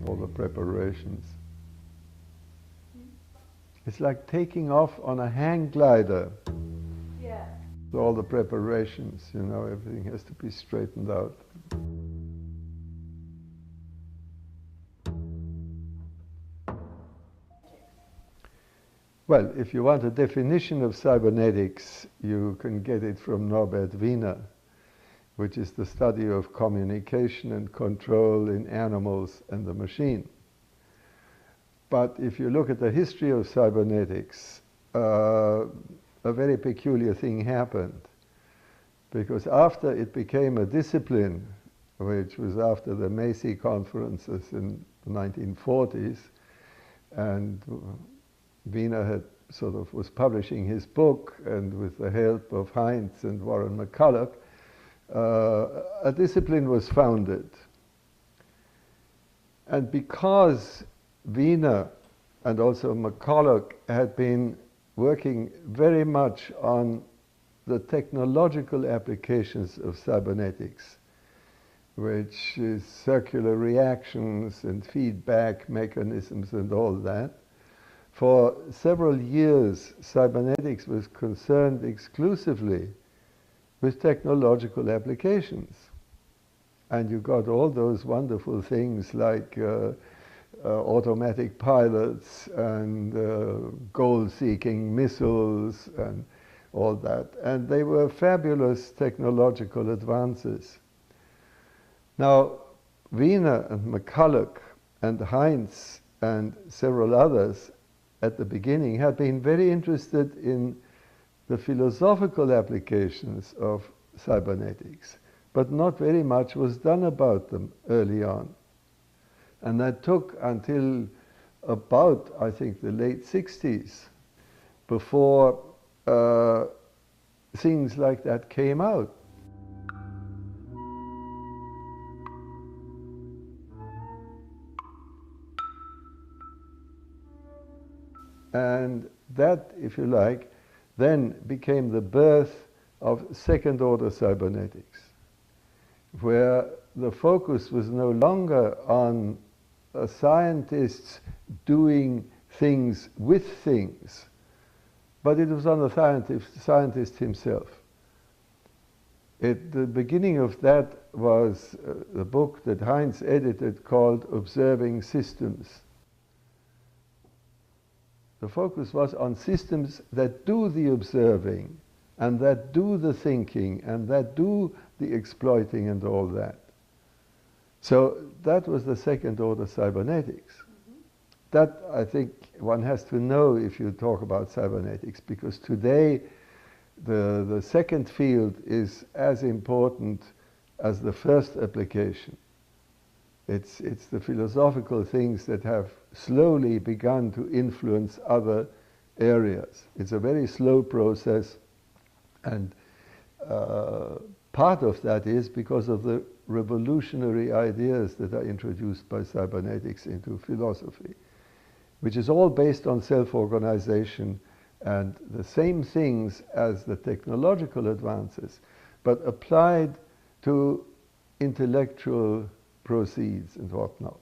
all the preparations. It's like taking off on a hang glider. Yeah. All the preparations, you know, everything has to be straightened out. Well, if you want a definition of cybernetics, you can get it from Norbert Wiener, which is the study of communication and control in animals and the machine. But if you look at the history of cybernetics, a very peculiar thing happened. Because after it became a discipline, which was after the Macy conferences in the 1940s, and Wiener had was publishing his book, and with the help of Heinz and Warren McCulloch, a discipline was founded. And because Wiener and also McCulloch had been working very much on the technological applications of cybernetics, which is circular reactions and feedback mechanisms and all that, for several years cybernetics was concerned exclusively with technological applications. And you got all those wonderful things like automatic pilots and goal-seeking missiles and all that. And they were fabulous technological advances. Now, Wiener and McCulloch and Heinz and several others at the beginning had been very interested in the philosophical applications of cybernetics, but not very much was done about them early on. And that took until about, I think, the late 60s before things like that came out. And that, if you like, then became the birth of second-order cybernetics, where the focus was no longer on scientists doing things with things, but it was on the scientist himself. The beginning of that was the book that Heinz edited called Observing Systems. The focus was on systems that do the observing, and that do the thinking, and that do the exploiting and all that. So that was the second order cybernetics. That, I think, one has to know if you talk about cybernetics, because today the second field is as important as the first application. It's the philosophical things that have slowly begun to influence other areas. It's a very slow process, and part of that is because of the revolutionary ideas that are introduced by cybernetics into philosophy, which is all based on self-organization and the same things as the technological advances, but applied to intellectual proceeds and whatnot.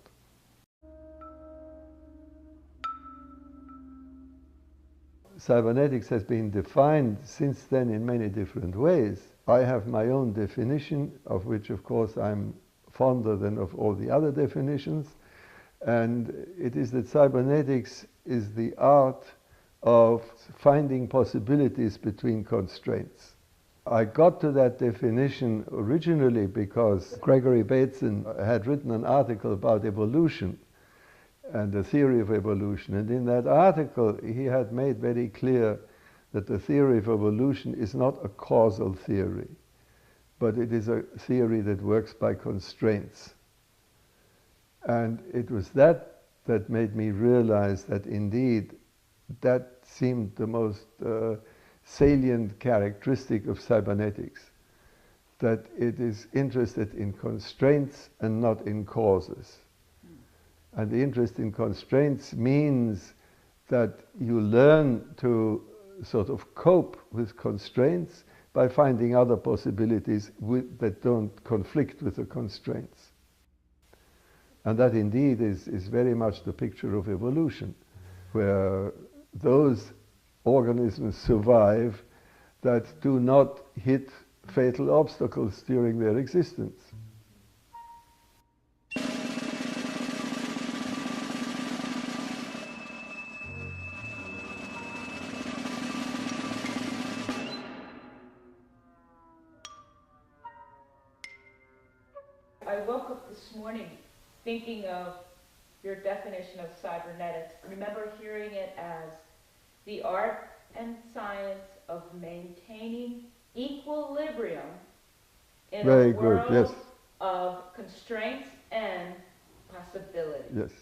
Cybernetics has been defined since then in many different ways. I have my own definition, of which, of course, I'm fonder than of all the other definitions. And it is that cybernetics is the art of finding possibilities between constraints. I got to that definition originally because Gregory Bateson had written an article about evolution and the theory of evolution. And in that article, he had made very clear that the theory of evolution is not a causal theory, but it is a theory that works by constraints. And it was that that made me realize that indeed that seemed the most salient characteristic of cybernetics, that it is interested in constraints and not in causes. And the interest in constraints means that you learn to sort of cope with constraints by finding other possibilities that don't conflict with the constraints. And that indeed is very much the picture of evolution, where those organisms survive that do not hit fatal obstacles during their existence. I woke up this morning thinking of your definition of cybernetics. I remember hearing it as the art and science of maintaining equilibrium in a world of constraints and possibility. Yes.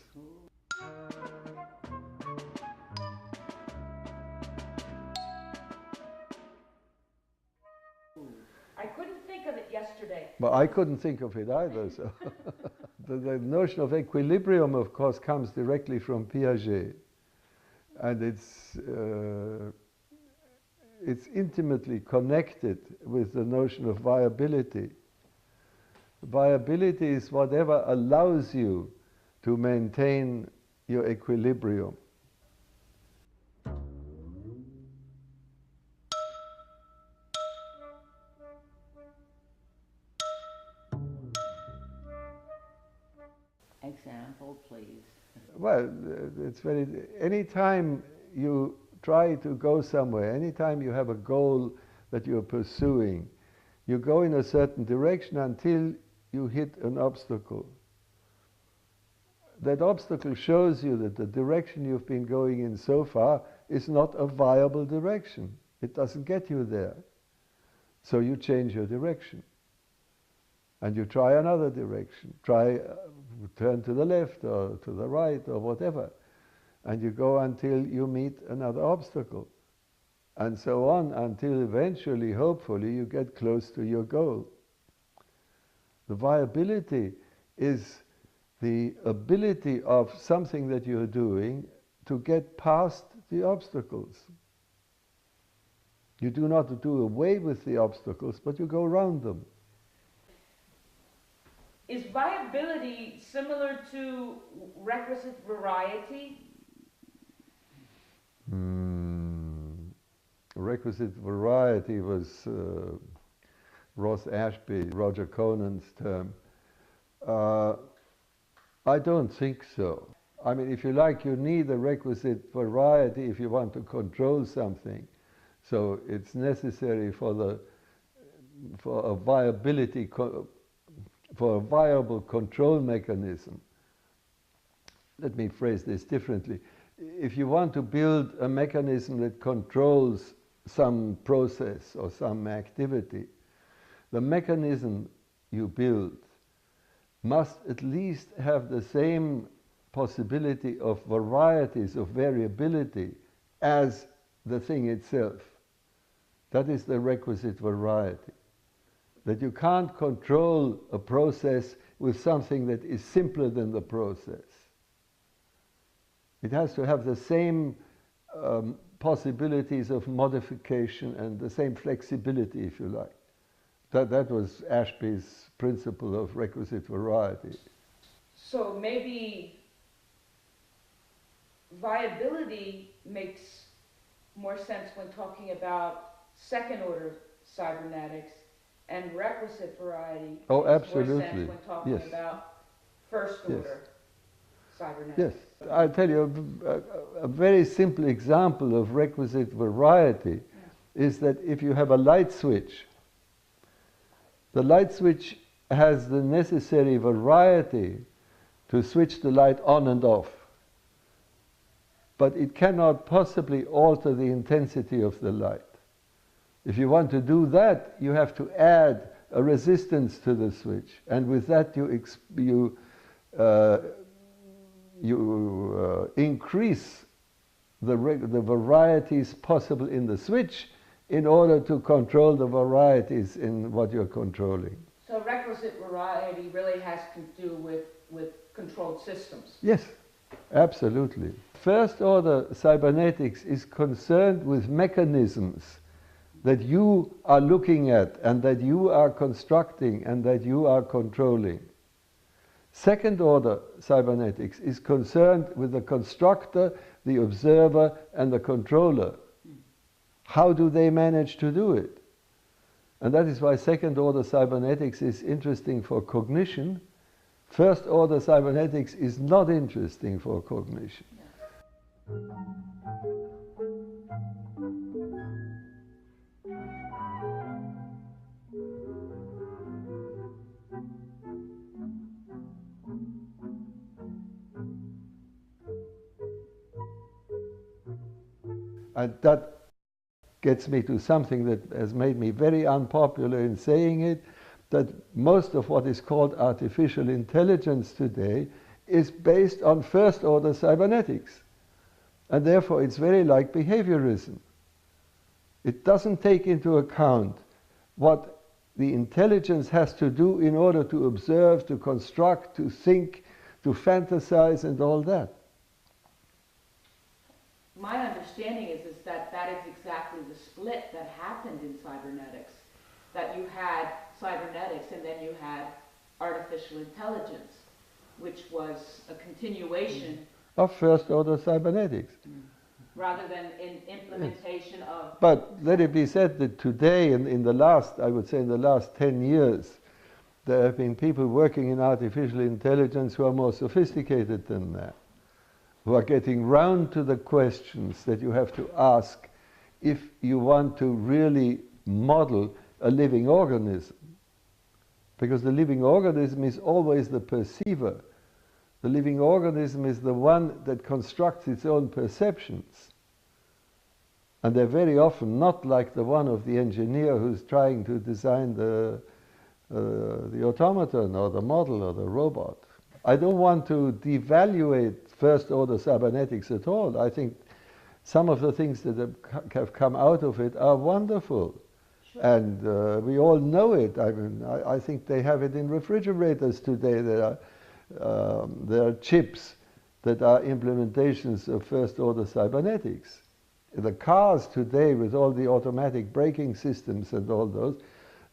I couldn't think of it yesterday. But I couldn't think of it either. So the notion of equilibrium, of course, comes directly from Piaget, and it's intimately connected with the notion of viability. Viability is whatever allows you to maintain your equilibrium. Example, please. Well, it's very, anytime you try to go somewhere, anytime you have a goal that you're pursuing, you go in a certain direction until you hit an obstacle. That obstacle shows you that the direction you've been going in so far is not a viable direction. It doesn't get you there. So you change your direction. And you try another direction. Try turn to the left or to the right or whatever. And you go until you meet another obstacle. And so on until eventually, hopefully, you get close to your goal. The viability is the ability of something that you're doing to get past the obstacles. You do not do away with the obstacles, but you go around them. Is viability similar to requisite variety? Requisite variety was Ross Ashby, Roger Conan's term. I don't think so. I mean, if you like, you need a requisite variety if you want to control something. So it's necessary for a viability, for a viable control mechanism. Let me phrase this differently. If you want to build a mechanism that controls some process or some activity, the mechanism you build must at least have the same possibility of varieties, of variability, as the thing itself. That is the requisite variety. That you can't control a process with something that is simpler than the process. It has to have the same possibilities of modification and the same flexibility, if you like. That was Ashby's principle of requisite variety. So maybe viability makes more sense when talking about second-order cybernetics, and requisite variety makes more sense when talking about first-order cybernetics. Yes. I'll tell you a very simple example of requisite variety is that if you have a light switch, the light switch has the necessary variety to switch the light on and off. But it cannot possibly alter the intensity of the light. If you want to do that, you have to add a resistance to the switch. And with that, you increase the varieties possible in the switch in order to control the varieties in what you're controlling. So requisite variety really has to do with controlled systems. Yes, absolutely. First order cybernetics is concerned with mechanisms that you are looking at and that you are constructing and that you are controlling. Second order cybernetics is concerned with the constructor, the observer, and the controller. How do they manage to do it? And that is why second order cybernetics is interesting for cognition. First order cybernetics is not interesting for cognition. And that gets me to something that has made me very unpopular in saying it, that most of what is called artificial intelligence today is based on first order cybernetics. And therefore it's very like behaviorism. It doesn't take into account what the intelligence has to do in order to observe, to construct, to think, to fantasize, and all that. My understanding is that that is exactly the split that happened in cybernetics. That you had cybernetics and then you had artificial intelligence, which was a continuation of first order cybernetics. Rather than in implementation yes. of... But let it be said that today, in the last, I would say in the last 10 years, there have been people working in artificial intelligence who are more sophisticated than that, who are getting round to the questions that you have to ask if you want to really model a living organism. Because the living organism is always the perceiver. The living organism is the one that constructs its own perceptions. And they're very often not like the one of the engineer who's trying to design the automaton or the model or the robot. I don't want to devaluate first order cybernetics at all. I think some of the things that have come out of it are wonderful. Sure. And we all know it. I mean, I think they have it in refrigerators today. There are chips that are implementations of first order cybernetics. The cars today with all the automatic braking systems and all those,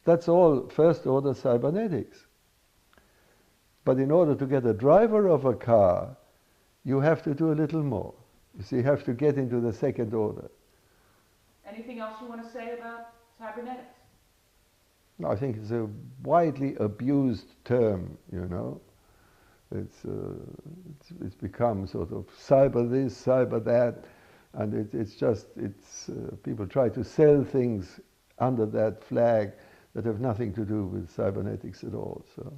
that's all first order cybernetics. But in order to get a driver of a car, you have to do a little more. You see, you have to get into the second order. Anything else you want to say about cybernetics? I think it's a widely abused term, you know. It's become sort of cyber this, cyber that, and people try to sell things under that flag that have nothing to do with cybernetics at all. So.